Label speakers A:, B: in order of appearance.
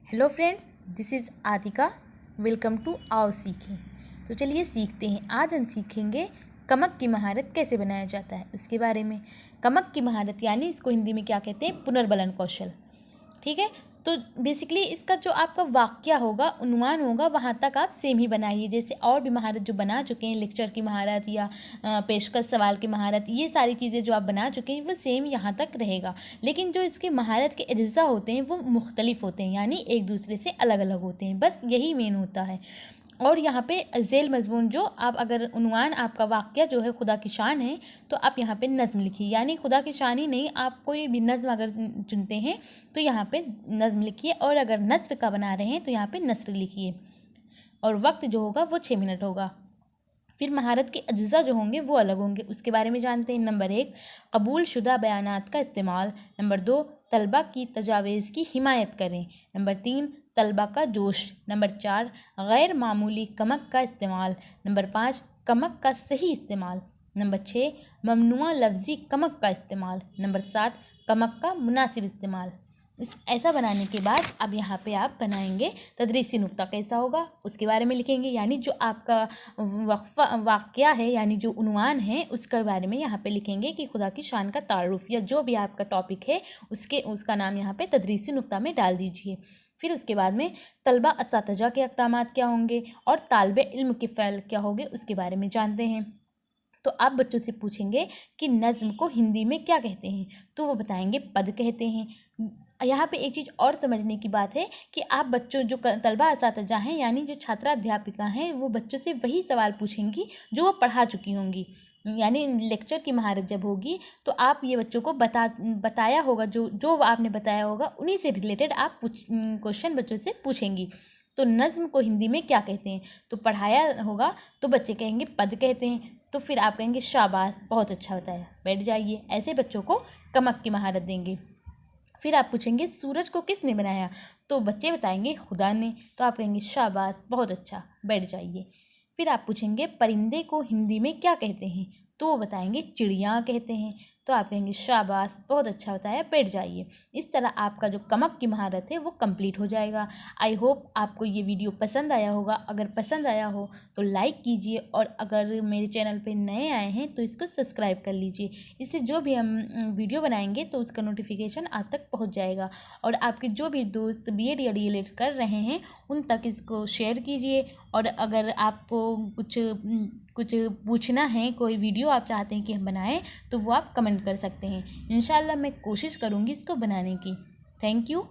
A: Hello friends, this is Atika. Welcome to आओ सीखें। तो चलिए सीखते हैं। आज हम सीखेंगे कमक की महारत कैसे बनाया जाता है उसके बारे में। कमक की महारत यानी इसको हिंदी में क्या कहते हैं, पुनर्बलन कौशल। ठीक है, तो बेसिकली इसका जो आपका वाक्य होगा, उन्वान होगा, वहाँ तक आप सेम ही बनाइए। जैसे और भी महारत जो बना चुके हैं, लेक्चर की महारत या पेशकश सवाल की महारत, ये सारी चीज़ें जो आप बना चुके हैं वो सेम यहाँ तक रहेगा। लेकिन जो इसके महारत के अज्जा होते हैं वो मुख्तलिफ होते हैं, यानी एक दूसरे से अलग अलग होते हैं। बस यही मेन होता है। और यहाँ पे झेल मजमून जो आप अगर उन्वान आपका वाक्य जो है खुदा की शान है, तो आप यहाँ पे नज़्म लिखिए। यानी खुदा की शान ही नहीं, आप कोई भी नज़्म अगर चुनते हैं तो यहाँ पे नज़्म लिखिए, और अगर नस्र का बना रहे हैं तो यहाँ पे नस्र लिखिए। और वक्त जो होगा वो 6 मिनट होगा। फिर महारत के अज्जा जो होंगे वो अलग होंगे, उसके बारे में जानते हैं। नंबर 1, कबूल शुदा बयानात का इस्तेमाल। नंबर 2, तलबा की तजावीज़ की हिमायत करें। नंबर 3, तलबा का जोश। नंबर 4, गैर मामूली कमक का इस्तेमाल। नंबर 5, कमक का सही इस्तेमाल। नंबर 6, ममनुआ लफ्ज़ी कमक का इस्तेमाल। नंबर 7, कमक का मुनासिब इस्तेमाल। ऐसा बनाने के बाद अब यहाँ पे आप बनाएंगे तदरीसी नुक्ता कैसा होगा उसके बारे में लिखेंगे। यानी जो आपका वाक़या है, यानी जो उन्वान है, उसके बारे में यहाँ पे लिखेंगे कि खुदा की शान का तारुफ या जो भी आपका टॉपिक है उसका नाम यहाँ पे तदरीसी नुक्ता में डाल दीजिए। फिर उसके बाद में तलबा असातिज़ा के अक़दामात क्या होंगे और तालिब इल्म के फ़ैल क्या होंगे उसके बारे में जानते हैं। तो आप बच्चों से पूछेंगे कि नज़्म को हिंदी में क्या कहते हैं, तो वो बताएंगे पद कहते हैं। यहाँ पे एक चीज़ और समझने की बात है कि आप बच्चों जो तलबा असातिज़ा हैं, यानी जो छात्रा अध्यापिका हैं, वो बच्चों से वही सवाल पूछेंगी जो वो पढ़ा चुकी होंगी। यानी लेक्चर की महारत जब होगी तो आप ये बच्चों को बताया होगा, जो आपने बताया होगा उन्हीं से रिलेटेड आप क्वेश्चन बच्चों से पूछेंगी। तो नज़्म को हिंदी में क्या कहते हैं, तो पढ़ाया होगा तो बच्चे कहेंगे पद कहते हैं। तो फिर आप कहेंगे शाबाश, बहुत अच्छा बताया, बैठ जाइए। ऐसे बच्चों को कमक की महारत देंगे। फिर आप पूछेंगे सूरज को किसने बनाया, तो बच्चे बताएंगे खुदा ने। तो आप कहेंगे शाबाश, बहुत अच्छा, बैठ जाइए। फिर आप पूछेंगे परिंदे को हिंदी में क्या कहते हैं, तो वो बताएंगे चिड़िया कहते हैं। तो आप कहेंगे शाबाश, बहुत अच्छा बताया, बैठ जाइए। इस तरह आपका जो कमक की महारत है वो कंप्लीट हो जाएगा। आई होप आपको ये वीडियो पसंद आया होगा। अगर पसंद आया हो तो लाइक कीजिए, और अगर मेरे चैनल पे नए आए हैं तो इसको सब्सक्राइब कर लीजिए। इससे जो भी हम वीडियो बनाएंगे तो उसका नोटिफिकेशन आप तक पहुँच जाएगा। और आपके जो भी दोस्त बीएड या डीएलएड कर रहे हैं उन तक इसको शेयर कीजिए। और अगर आपको कुछ पूछना है, कोई वीडियो आप चाहते हैं कि हम बनाएं, तो वो आप कमेंट कर सकते हैं। इंशाल्लाह मैं कोशिश करूँगी इसको बनाने की। Thank you.